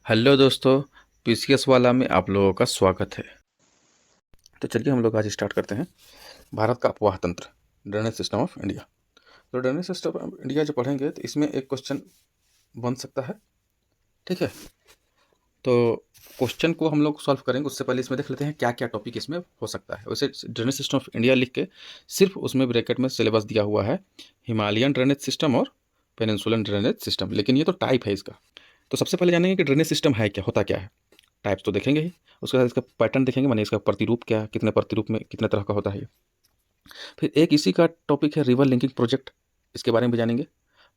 Hello दोस्तों, PCS वाला में आप लोगों का स्वागत है। तो चलिए हम लोग आज स्टार्ट करते हैं। भारत का अपवाह तंत्र, ड्रेनेज सिस्टम ऑफ इंडिया। तो ड्रेनेज सिस्टम ऑफ इंडिया जो पढ़ेंगे तो इसमें एक क्वेश्चन बन सकता है। ठीक है, तो क्वेश्चन को हम लोग सॉल्व करेंगे उससे पहले इसमें देख लेते हैं क्या क्या टॉपिक इसमें हो सकता है। वैसे ड्रेनेज सिस्टम ऑफ इंडिया लिख के सिर्फ उसमें ब्रैकेट में सिलेबस दिया हुआ है हिमालयन ड्रेनेज सिस्टम और पेनिनसुलन ड्रेनेज सिस्टम, लेकिन ये तो टाइप है इसका। तो सबसे पहले जानेंगे कि ड्रेनेज सिस्टम है क्या, होता क्या है। टाइप्स तो देखेंगे ही, उसके बाद इसका पैटर्न देखेंगे, माने इसका प्रतिरूप क्या है, कितने प्रतिरूप में कितने तरह का होता है ये। फिर एक इसी का टॉपिक है रिवर लिंकिंग प्रोजेक्ट, इसके बारे में भी जानेंगे।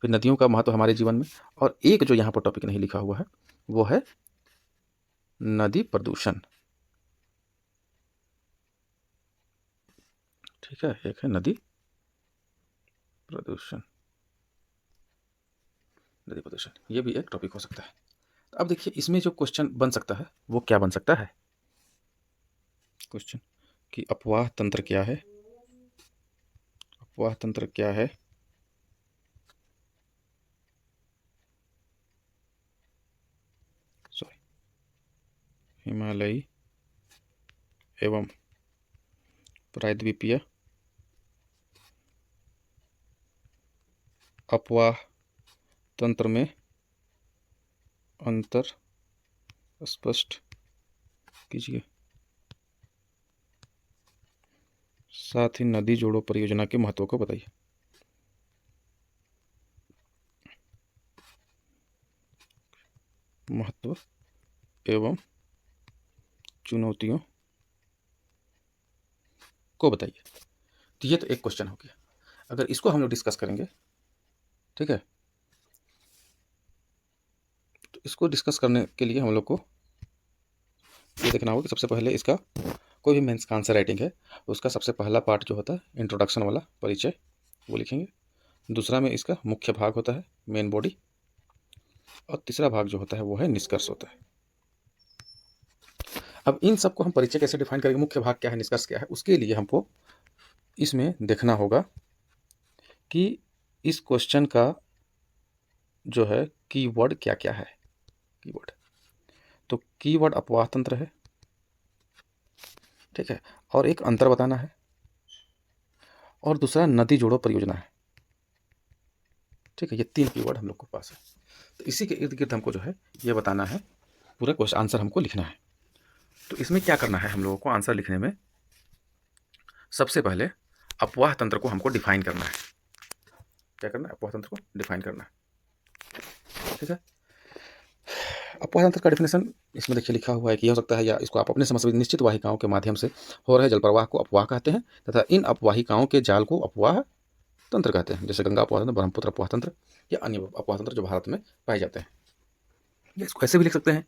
फिर नदियों का महत्व हमारे जीवन में, और एक जो यहाँ पर टॉपिक नहीं लिखा हुआ है वो है नदी प्रदूषण। ठीक है, एक है नदी प्रदूषण, नदी प्रदूषण, ये भी एक टॉपिक हो सकता है। तो अब देखिए इसमें जो क्वेश्चन बन सकता है वो क्या बन सकता है। क्वेश्चन कि अपवाह तंत्र क्या है, अपवाह तंत्र क्या है, सॉरी, हिमालयी एवं प्रायद्वीपीय अपवाह तंत्र में अंतर स्पष्ट कीजिए, साथ ही नदी जोड़ो परियोजना के महत्व को बताइए। महत्व एवं चुनौतियों को बताइए। तो ये तो एक क्वेश्चन हो गया। अगर इसको हम लोग डिस्कस करेंगे, ठीक है, तो इसको डिस्कस करने के लिए हम लोग को ये देखना होगा कि सबसे पहले इसका कोई भी मेंस का आंसर राइटिंग है उसका सबसे पहला पार्ट जो होता है इंट्रोडक्शन वाला परिचय, वो लिखेंगे। दूसरा में इसका मुख्य भाग होता है मेन बॉडी, और तीसरा भाग जो होता है वो है निष्कर्ष होता है। अब इन सबको हम परिचय कैसे डिफाइन करेंगे, मुख्य भाग क्या है, निष्कर्ष क्या है, उसके लिए हमको इसमें देखना होगा कि इस क्वेश्चन का जो है कीवर्ड क्या क्या है। कीवर्ड, तो कीवर्ड अपवाह तंत्र है, ठीक है, और एक अंतर बताना है, और दूसरा नदी जोड़ो परियोजना है। ठीक है, ये तीन कीवर्ड हम लोग के पास है। तो इसी के इर्द गिर्द हमको जो है ये बताना है, पूरा क्वेश्चन आंसर हमको लिखना है। तो इसमें क्या करना है हम लोगों को आंसर लिखने में, सबसे पहले अपवाह तंत्र को हमको डिफाइन करना है। क्या करना है, अपवाह तंत्र को डिफाइन करना है। ठीक है, अपवाह तंत्र का डिफिनेशन इसमें देखिए लिखा हुआ है कि हो सकता है, या इसको आप अपने समझ से निश्चित वाहिकाओं के माध्यम से हो रहे जल प्रवाह को अपवाह कहते हैं, तथा इन अपवाहिकाओं के जाल को अपवाह तंत्र कहते हैं, जैसे गंगा अपवाह तंत्र, ब्रह्मपुत्र अपवाह तंत्र या अन्य अपवाह तंत्र जो भारत में पाए जाते हैं। या इसको ऐसे भी लिख सकते हैं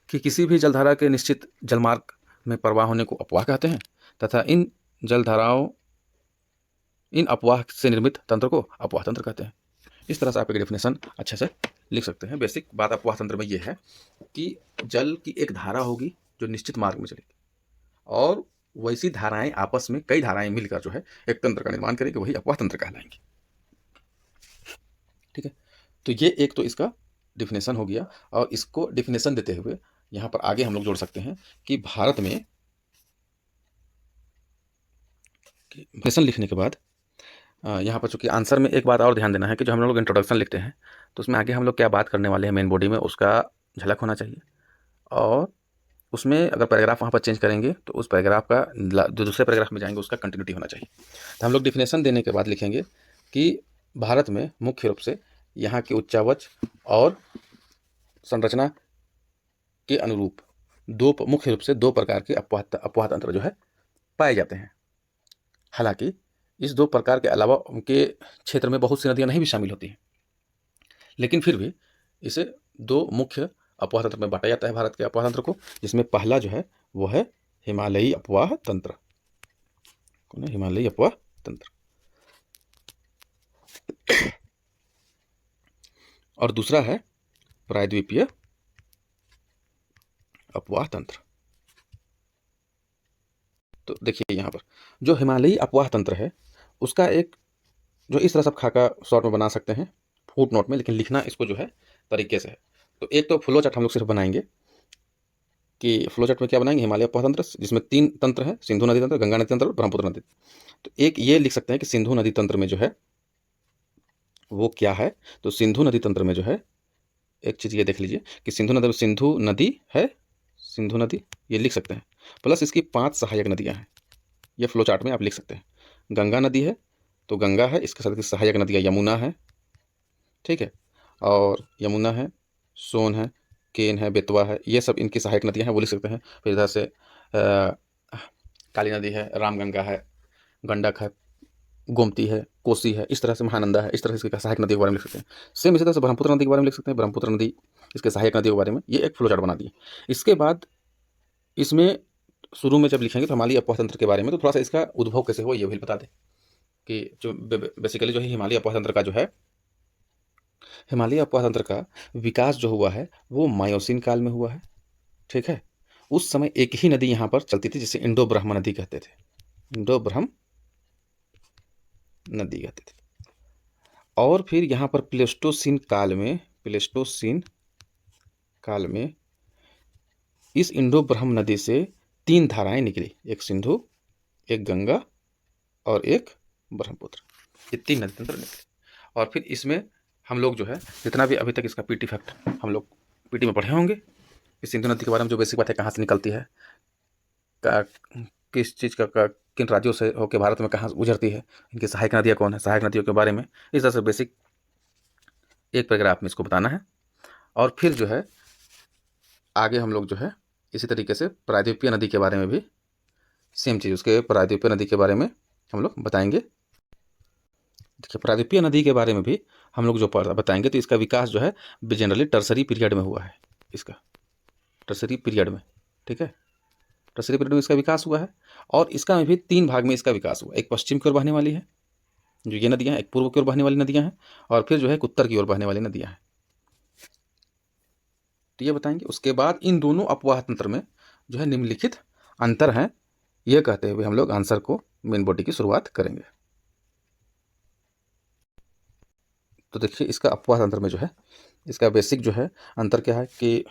कि किसी भी जलधारा के निश्चित जलमार्ग में प्रवाह होने को अपवाह कहते हैं, तथा इन जलधाराओं, इन अपवाह से निर्मित तंत्र को अपवाह तंत्र कहते हैं। इस तरह से आप एक डेफिनेशन अच्छे से लिख सकते हैं। बेसिक बात अपवाह तंत्र में ये है कि जल की एक धारा होगी जो निश्चित मार्ग में चलेगी, और वैसी धाराएं आपस में, कई धाराएं मिलकर जो है एक तंत्र का निर्माण करेंगे, वही अपवाह तंत्र कहलाएंगे। ठीक है, तो ये एक तो इसका डिफिनेशन हो गया, और इसको डिफिनेशन देते हुए यहाँ पर आगे हम लोग जोड़ सकते हैं कि भारत में डिफिनेशन लिखने के बाद यहाँ पर चूंकि आंसर में एक बात और ध्यान देना है कि जो हम लोग इंट्रोडक्शन लिखते हैं तो उसमें आगे हम लोग क्या बात करने वाले हैं मेन बॉडी में, उसका झलक होना चाहिए। और उसमें अगर पैराग्राफ वहाँ पर चेंज करेंगे तो उस पैराग्राफ का जो दूसरे पैराग्राफ में जाएंगे उसका कंटिन्यूटी होना चाहिए। तो हम लोग डिफिनेशन देने के बाद लिखेंगे कि भारत में मुख्य रूप से यहाँ की उच्चावच और संरचना के अनुरूप मुख्य रूप से दो प्रकार के अपवाह तंत्र जो है पाए जाते हैं। हालांकि इस दो प्रकार के अलावा उनके क्षेत्र में बहुत सी नदियां नहीं भी शामिल होती हैं, लेकिन फिर भी इसे दो मुख्य अपवाह तंत्र में बांटा जाता है भारत के अपवाह तंत्र को, जिसमें पहला जो है वो है हिमालयी अपवाह तंत्र। कौन है, हिमालयी अपवाह तंत्र। और दूसरा है प्रायद्वीपीय अपवाह तंत्र। तो देखिए यहाँ पर जो हिमालयी अपवाह तंत्र है उसका एक, जो इस तरह सब खाका शॉर्ट में बना सकते हैं फुट नोट में, लेकिन लिखना इसको जो है तरीके से है। तो एक तो फ्लो चार्ट हम लोग सिर्फ बनाएंगे कि फ्लो चार्ट में क्या बनाएंगे, हिमालय अपवाह तंत्र जिसमें 3 तंत्र है, सिंधु नदी तंत्र, गंगा नदी तंत्र और ब्रह्मपुत्र नदी। तो एक ये लिख सकते हैं कि सिंधु नदी तंत्र में जो है वो क्या है। तो सिंधु नदी तंत्र में जो है एक चीज़ ये देख लीजिए कि सिंधु नदी है, सिंधु नदी ये लिख सकते हैं, प्लस इसकी 5 सहायक नदियाँ हैं, ये फ्लो चार्ट में आप लिख सकते हैं। गंगा नदी है तो गंगा है, इसके साथ की सहायक नदियाँ यमुना है, ठीक है, और यमुना है, सोन है, केन है, बेतवा है, ये सब इनकी सहायक नदियाँ हैं, वो लिख सकते हैं। फिर इधर से काली नदी है, रामगंगा है, गंडक है, गोमती है, कोसी है, इस तरह से महानंदा है, इस तरह से इसके सहायक नदी के बारे में लिख सकते हैं। सेम इसी तरह से ब्रह्मपुत्र नदी के बारे में लिख सकते हैं, ब्रह्मपुत्र नदी इसके सहायक नदियों के बारे में, ये एक फ्लो चार्ट बना दिए। इसके बाद इसमें शुरू में जब लिखेंगे तो हिमालय अपवाह तंत्र के बारे में, तो थोड़ा सा इसका उद्भव कैसे हुआ ये भी बता दें कि जो बेसिकली जो है हिमालय अपवाह तंत्र का जो है, हिमालय अपवाह तंत्र का विकास जो हुआ है वो मायोसीन काल में हुआ है, ठीक है। उस समय एक ही नदी यहाँ पर चलती थी जिसे इंडो ब्रह्म नदी कहते थे, इंडो ब्रह्म नदी कहते थे। और फिर यहाँ पर प्लेस्टोसीन काल में इस इंडो ब्रह्म नदी से 3 धाराएं निकली, एक सिंधु, एक गंगा और एक ब्रह्मपुत्र, ये 3 नदी तंत्र निकले। और फिर इसमें हम लोग जो है जितना भी अभी तक इसका पीटी फैक्ट हम लोग पीटी में पढ़े होंगे, इस सिंधु नदी के बारे में जो बेसिक बात है, कहाँ से निकलती है, किस चीज़ का किन राज्यों से होकर भारत में कहाँ गुजरती है, इनकी सहायक नदियाँ कौन है, सहायक नदियों के बारे में इस तरह से बेसिक एक पैराग्राफ में इसको बताना है। और फिर जो है आगे हम लोग जो है इसी तरीके से प्रायद्वीपीय नदी के बारे में भी सेम चीज़, उसके प्रायद्वीपीय नदी के बारे में हम लोग बताएंगे। देखिए प्रायद्वीपीय नदी के बारे में भी हम लोग जो बताएंगे, तो इसका विकास जो है जनरली टर्सरी पीरियड में हुआ है, इसका टर्सरी पीरियड में, ठीक है, टर्सरी पीरियड में इसका विकास हुआ है। और इसका में भी 3 भाग में इसका विकास हुआ, एक पश्चिम की ओर बहने वाली है जो ये नदियाँ हैं, एक पूर्व की ओर बहने वाली नदियाँ हैं, और फिर जो है उत्तर की ओर बहने वाली नदियाँ हैं, तो ये बताएंगे। उसके बाद इन दोनों अपवाह तंत्र में जो है निम्नलिखित अंतर हैं, ये कहते हुए हम लोग आंसर को मेन बॉडी की शुरुआत करेंगे। तो देखिए इसका अपवाह तंत्र में जो है इसका बेसिक जो है अंतर क्या है कि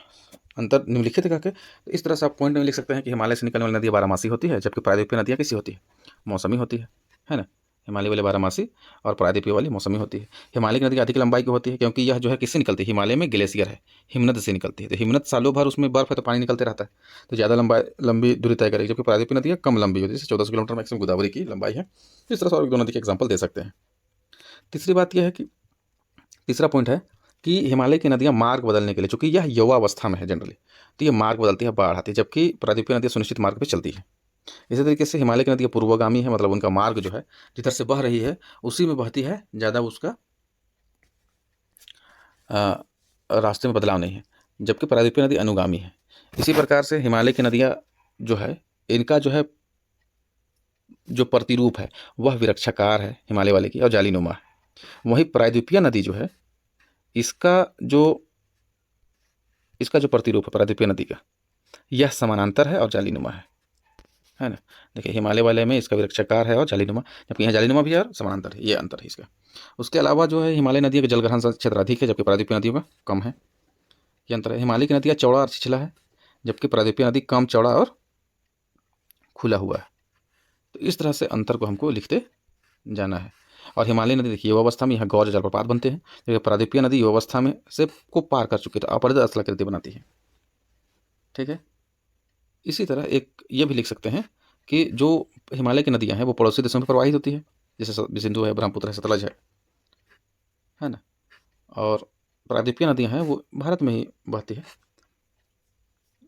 अंतर निम्नलिखित करके, तो इस तरह से आप पॉइंट में लिख सकते हैं कि हिमालय से निकलने वाली नदियाँ बारहमासी होती है, जबकि प्रायद्वीपीय नदियाँ कैसी होती है, मौसमी होती है ना। हिमालय वाले बारहमासी और प्रायद्वीपीय वाली मौसमी होती है। हिमालय की नदी अधिक लंबाई की होती है क्योंकि यह जो है किससे निकलती है, हिमालय में ग्लेशियर है, हिमनद से निकलती है, तो हिमनद सालों भर उसमें बर्फ है तो पानी निकलते रहता है, तो ज़्यादा लंबी दूरी तय करेगी, जबकि प्रायद्वीपीय नदियाँ कम लंबी होती है, जैसे 1400 किलोमीटर मैक्सिमम गोदावरी की लंबाई है। तो इस तरह से और 2 नदी के एग्जाम्पल दे सकते हैं। तीसरी बात यह है कि तीसरा पॉइंट है कि हिमालय की नदियाँ मार्ग बदलने के लिए, चूंकि यह युवावस्था में है जनरली, तो ये मार्ग बदलती है, बाढ़ आती है, जबकि प्रायद्वीपीय नदियाँ सुनिश्चित मार्ग पर चलती है। इसी तरीके से हिमालय की नदियाँ पूर्वगामी है, मतलब उनका मार्ग जो है जिधर से बह रही है उसी में बहती है, ज़्यादा उसका रास्ते में बदलाव नहीं है, जबकि प्रायद्वीपीय नदी अनुगामी है। इसी प्रकार से हिमालय की नदियाँ जो है इनका जो है जो प्रतिरूप है वह विरक्षाकार है हिमालय वाले की, और जालीनुमा है। वहीं प्रायद्वीपीय नदी जो है इसका जो प्रतिरूप है प्रायद्वीपीय नदी का, यह समानांतर है और जालीनुमा है ना। देखिए हिमालय वाले में इसका विरक्षाकार है और जालीनुमा, जबकि यहाँ जालीनुमा भी है और समानांतर है, ये अंतर है इसका। उसके अलावा जो है हिमालय नदियों का जलग्रहण क्षेत्र अधिक है, जबकि प्रायद्वीपीय नदियों का कम है, ये अंतर है। हिमालय की नदियाँ चौड़ा और छिछला है, जबकि प्रायद्वीपीय नदी कम चौड़ा और खुला हुआ है। तो इस तरह से अंतर को हमको लिखते जाना है। और हिमालय नदी देखिए युवावस्था में यहाँ गौर जलप्रपात बनते हैं, जबकि प्रायद्वीपीय नदी युवावस्था में से को पार कर चुकी है, तो अपरित स्थलाकृति बनाती है, ठीक है। इसी तरह एक ये भी लिख सकते हैं कि जो हिमालय की नदियाँ हैं वो पड़ोसी देशों में प्रवाहित होती है, जैसे सिंधु है, ब्रह्मपुत्र है, सतलज है ना। और प्रायद्वीपीय नदियाँ हैं वो भारत में ही बहती है,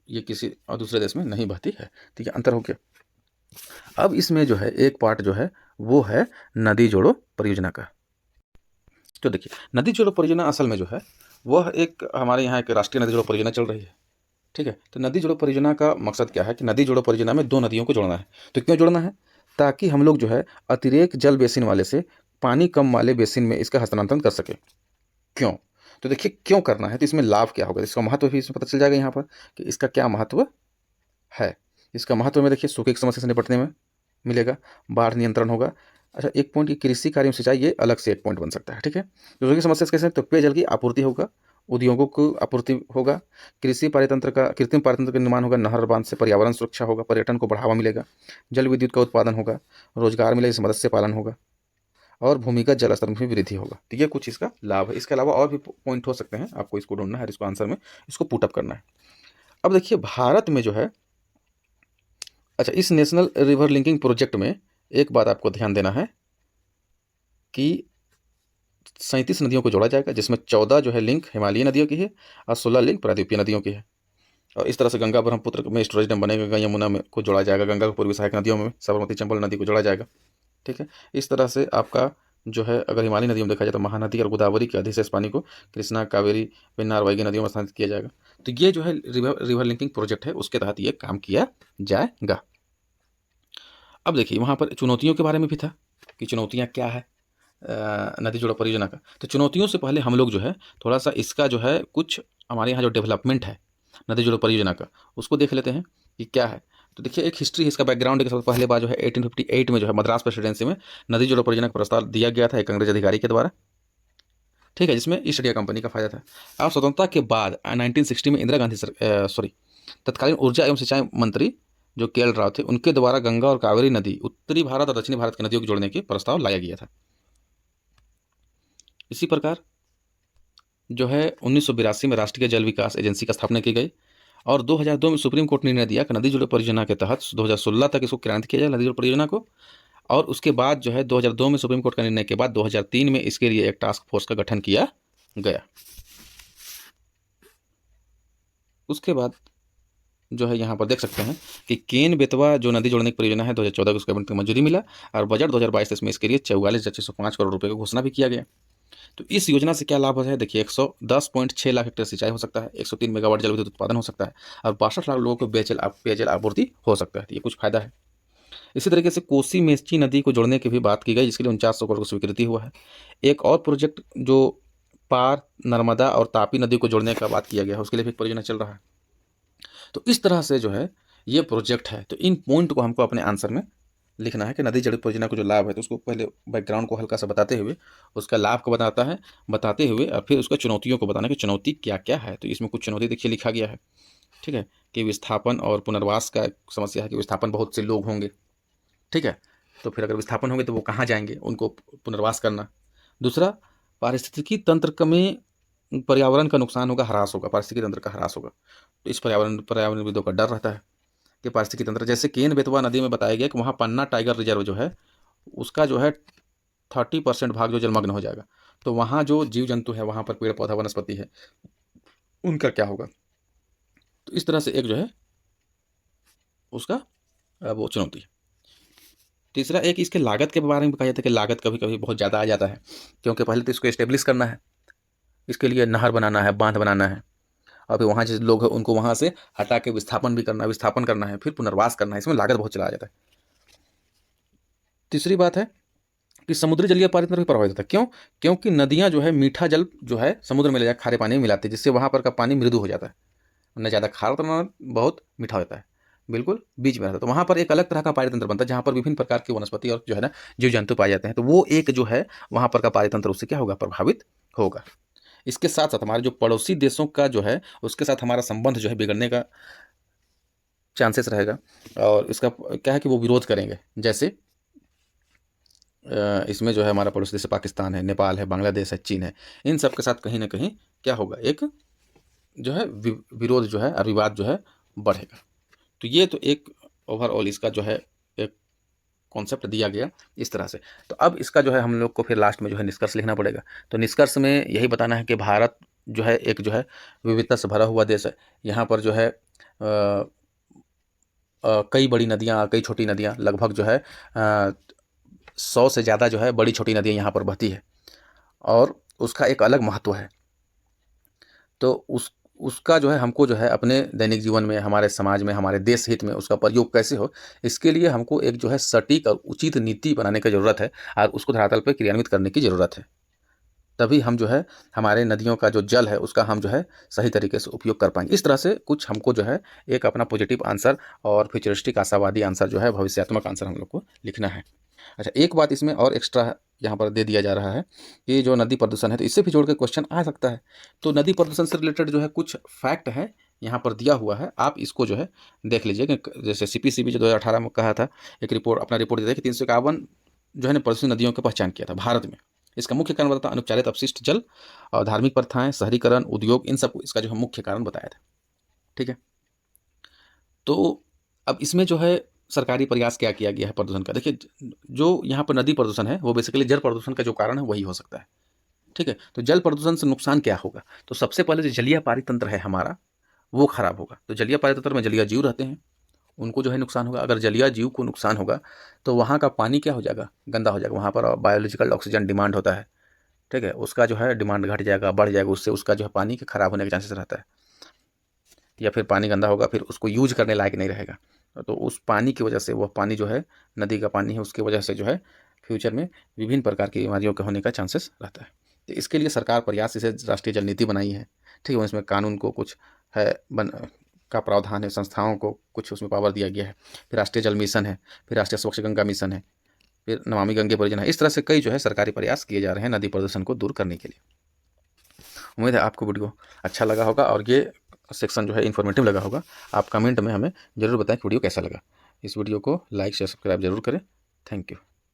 ये किसी और दूसरे देश में नहीं बहती है, ठीक है, अंतर हो गया। अब इसमें जो है एक पार्ट जो है वो है नदी जोड़ो परियोजना का। तो देखिए नदी जोड़ो परियोजना असल में जो है वह एक हमारे यहाँ एक राष्ट्रीय नदी जोड़ो परियोजना चल रही है, ठीक है। तो नदी जोड़ो परियोजना का मकसद क्या है कि नदी जोड़ो परियोजना में 2 नदियों को जोड़ना है। तो क्यों जोड़ना है, ताकि हम लोग जो है अतिरेक जल बेसिन वाले से पानी कम वाले बेसिन में इसका हस्तांतरण कर सके। क्यों, तो देखिए क्यों करना है, तो इसमें लाभ क्या होगा, इसका महत्व भी इसमें पता चल जाएगा यहाँ पर कि इसका क्या महत्व है। इसका महत्व में देखिए सूखे की समस्या से निपटने में मिलेगा, बाढ़ नियंत्रण होगा। अच्छा एक पॉइंट, ये कृषि कार्यों में सिंचाई, ये अलग से एक पॉइंट बन सकता है, ठीक है। सूखे की समस्या कैसे, तो पेयजल की आपूर्ति होगा, उद्योगों को आपूर्ति होगा, कृषि पारितंत्र का कृत्रिम पारितंत्र का निर्माण होगा, नहर बांध से पर्यावरण सुरक्षा होगा, पर्यटन को बढ़ावा मिलेगा, जल विद्युत का उत्पादन होगा, रोजगार मिलेगा, इस मत्स्य पालन होगा और भूमिगत जल स्तर में भी वृद्धि होगा। तो ये कुछ इसका लाभ है। इसके अलावा और भी पॉइंट हो सकते हैं, आपको इसको ढूंढना है, इसको आंसर में इसको पुटअप करना है। अब देखिए भारत में जो है, अच्छा, इस नेशनल रिवर लिंकिंग प्रोजेक्ट में एक बात आपको ध्यान देना है कि 37 नदियों को जोड़ा जाएगा, जिसमें 14 जो है लिंक हिमालयी नदियों की है और 16 लिंक प्रायद्वीपीय नदियों की है। और इस तरह से गंगा ब्रह्मपुत्र में स्टोरेज डैम बनेगा, गंगा यमुना में को जोड़ा जाएगा, गंगा को पूर्वी सहायक नदियों में साबरमती चंबल नदी को जोड़ा जाएगा। ठीक है, इस तरह से आपका जो है, अगर हिमालयी नदियों में देखा जाए तो महानदी और गोदावरी के अधिशेष पानी को कृष्णा, कावेरी, पेन्नार, वैगी नदियों में स्थानांतरित किया जाएगा। तो ये जो है रिवर लिंकिंग प्रोजेक्ट है, उसके तहत ये काम किया जाएगा। अब देखिए वहाँ पर चुनौतियों के बारे में भी था कि चुनौतियाँ क्या है नदी जोड़ो परियोजना का। तो चुनौतियों से पहले हम लोग जो है थोड़ा सा इसका जो है कुछ हमारे यहाँ जो डेवलपमेंट है नदी जोड़ो परियोजना का, उसको देख लेते हैं कि क्या है। तो देखिए एक हिस्ट्री है इसका, बैकग्राउंड के साथ। पहले बार जो है 1858 में जो है मद्रास प्रेसिडेंसी में नदी जोड़ो परियोजना का प्रस्ताव दिया गया था एक अंग्रेज अधिकारी के द्वारा। ठीक है, जिसमें ईस्ट इंडिया कंपनी का फायदा था। और स्वतंत्रता के बाद 1960 में इंदिरा गांधी तत्कालीन ऊर्जा एवं सिंचाई मंत्री जो के एल राव थे, उनके द्वारा गंगा और कावेरी नदी उत्तरी भारत और दक्षिणी भारत की नदियों को जोड़ने के प्रस्ताव लाया गया था। इसी प्रकार जो है 1982 में राष्ट्रीय जल विकास एजेंसी का स्थापना की गई और 2002 में सुप्रीम कोर्ट ने निर्णय दिया कि नदी जोड़ो परियोजना के तहत 2016 तक इसको क्रियान्वित किया जाए नदी जोड़ो परियोजना को। और उसके बाद जो है 2002 में सुप्रीम कोर्ट का निर्णय के बाद 2003 में इसके लिए एक टास्क फोर्स का गठन किया गया। उसके बाद जो है यहाँ पर देख सकते हैं कि केन बेतवा जो नदी जोड़ने की परियोजना है 2014 को उसके कैबिनेट में मंजूरी मिला और बजट 2022 में इसके लिए 44,605 करोड़ रुपए की घोषणा भी किया गया। तो इस योजना से क्या लाभ है, देखिए 110.6 लाख हेक्टेयर सिंचाई हो सकता है, 103 मेगावाट जल विद्युत उत्पादन हो सकता है और 62 लाख लोगों को पेयजल आपूर्ति हो सकता है। तो ये कुछ फायदा है। इसी तरीके से कोसी मेची नदी को जोड़ने की भी बात की गई, जिसके लिए 4900 करोड़ की स्वीकृति हुआ है। एक और प्रोजेक्ट जो पार नर्मदा और तापी नदी को जोड़ने का बात किया गया है, उसके लिए भी परियोजना चल रहा है। तो इस तरह से जो है ये प्रोजेक्ट है। तो इन पॉइंट को हमको अपने आंसर में लिखना है कि नदी जल परियोजना को जो लाभ है, तो उसको पहले बैकग्राउंड को हल्का सा बताते हुए उसका लाभ को बताते हुए और फिर उसका चुनौतियों को बताना कि चुनौती क्या क्या है। तो इसमें कुछ चुनौती देखिए लिखा गया है। ठीक है, कि विस्थापन और पुनर्वास का समस्या है कि विस्थापन बहुत से लोग होंगे। ठीक है, तो फिर अगर विस्थापन होंगे तो वो कहाँ जाएंगे, उनको पुनर्वास करना। दूसरा, पारिस्थितिकी तंत्र में पर्यावरण का नुकसान होगा, ह्रास होगा, पारिस्थितिकी तंत्र का ह्रास होगा। तो इस पर्यावरणविदों का डर रहता है कि पारिस्थितिकी तंत्र, जैसे केन बेतवा नदी में बताया गया कि वहाँ पन्ना टाइगर रिजर्व जो है उसका जो है 30% भाग जो जलमग्न हो जाएगा। तो वहाँ जो जीव जंतु है, वहाँ पर पेड़ पौधा वनस्पति है, उनका क्या होगा। तो इस तरह से एक जो है उसका वो चुनौती है। तीसरा, एक इसके लागत के बारे में कहा जाता है कि लागत कभी कभी बहुत ज़्यादा आ जाता है, क्योंकि पहले तो इसको एस्टेब्लिश करना है, इसके लिए नहर बनाना है, बांध बनाना है, और फिर वहाँ जो लोग हैं उनको वहाँ से हटा के विस्थापन करना है, फिर पुनर्वास करना है, इसमें लागत बहुत चला जाता है। तीसरी बात है कि समुद्री जलीय पारितंत्र भी प्रभावित होता है। क्यों? क्योंकि नदियाँ जो है मीठा जल जो है समुद्र में ले जाकर खारे पानी में मिलाती है, जिससे वहाँ पर का पानी मृदु हो जाता है, न ज़्यादा खारा होता है न बहुत मीठा होता है, बिल्कुल बीच में रहता है। तो वहाँ पर एक अलग तरह का पारितंत्र बनता है, जहाँ पर विभिन्न प्रकार की वनस्पति और जो है ना जीव जंतु पाए जाते हैं। तो वो एक जो है वहाँ पर का पारितंत्र उससे क्या होगा, प्रभावित होगा। इसके साथ साथ हमारे जो पड़ोसी देशों का जो है उसके साथ हमारा संबंध जो है बिगड़ने का चांसेस रहेगा, और इसका क्या है कि वो विरोध करेंगे। जैसे इसमें जो है हमारा पड़ोसी देश पाकिस्तान है, नेपाल है, बांग्लादेश है, चीन है, इन सब के साथ कहीं ना कहीं क्या होगा, एक जो है विरोध जो है और विवाद जो है बढ़ेगा। तो ये तो एक ओवरऑल इसका जो है एक कॉन्सेप्ट दिया गया इस तरह से। तो अब इसका जो है हम लोग को फिर लास्ट में जो है निष्कर्ष लिखना पड़ेगा। तो निष्कर्ष में यही बताना है कि भारत जो है एक जो है विविधता से भरा हुआ देश है। यहाँ पर जो है कई बड़ी नदियाँ, कई छोटी नदियाँ, लगभग जो है 100 से ज़्यादा जो है बड़ी छोटी नदियाँ यहाँ पर बहती है, और उसका एक अलग महत्व है। तो उसका जो है हमको जो है अपने दैनिक जीवन में, हमारे समाज में, हमारे देश हित में उसका प्रयोग कैसे हो, इसके लिए हमको एक जो है सटीक और उचित नीति बनाने की ज़रूरत है और उसको धरातल पर क्रियान्वित करने की ज़रूरत है। तभी हम जो है हमारे नदियों का जो जल है उसका हम जो है सही तरीके से उपयोग कर पाएंगे। इस तरह से कुछ हमको जो है एक अपना पॉजिटिव आंसर और फ्यूचरिस्टिक आशावादी आंसर जो है भविष्यात्मक आंसर हम लोग को लिखना है। अच्छा, एक बात इसमें और एक्स्ट्रा यहाँ पर दे दिया जा रहा है कि जो नदी प्रदूषण है, तो इससे भी जोड़ के क्वेश्चन आ सकता है। तो नदी प्रदूषण से रिलेटेड जो है कुछ फैक्ट है यहाँ पर दिया हुआ है, आप इसको जो है देख लीजिए कि जैसे CPCB जो 2018 में कहा था, एक रिपोर्ट अपना रिपोर्ट दिया था कि 351 जो है ना प्रदूषित नदियों की पहचान किया था भारत में। इसका मुख्य कारण बताता अनुपचारित अपशिष्ट जल और धार्मिक प्रथाएं, शहरीकरण, उद्योग, इन सब इसका जो है मुख्य कारण बताया था। ठीक है, तो अब इसमें जो है सरकारी प्रयास क्या किया गया है प्रदूषण का। देखिए, जो यहाँ पर नदी प्रदूषण है वो बेसिकली जल प्रदूषण का जो कारण है वही हो सकता है। ठीक है, तो जल प्रदूषण से नुकसान क्या होगा, तो सबसे पहले जो जलीय पारितंत्र है हमारा वो खराब होगा। तो जलीय पारितंत्र में जलीय जीव रहते हैं, उनको जो है नुकसान होगा। अगर जलीय जीव को नुकसान होगा तो वहाँ का पानी क्या हो जाएगा, गंदा हो जाएगा। वहाँ पर बायोलॉजिकल ऑक्सीजन डिमांड होता है, ठीक है, उसका जो है डिमांड घट जाएगा, बढ़ जाएगा, उससे उसका जो है पानी के खराब होने के चांसेस रहता है। या फिर पानी गंदा होगा, फिर उसको यूज करने लायक नहीं रहेगा। तो उस पानी की वजह से, वह पानी जो है नदी का पानी है, उसकी वजह से जो है फ्यूचर में विभिन्न प्रकार की बीमारियों के होने का चांसेस रहता है। तो इसके लिए सरकार प्रयास इसे राष्ट्रीय जल नीति बनाई है। ठीक है, इसमें कानून को कुछ है का प्रावधान है, संस्थाओं को कुछ उसमें पावर दिया गया है। फिर राष्ट्रीय जल मिशन है, फिर राष्ट्रीय स्वच्छ गंगा मिशन है, फिर नमामि गंगे परियोजना है। इस तरह से कई जो है सरकारी प्रयास किए जा रहे हैं नदी प्रदूषण को दूर करने के लिए। उम्मीद है आपको वीडियो अच्छा लगा होगा और ये सेक्शन जो है इन्फॉर्मेटिव लगा होगा। आप कमेंट में हमें ज़रूर बताएं कि वीडियो कैसा लगा। इस वीडियो को लाइक शेयर सब्सक्राइब जरूर करें। Thank you.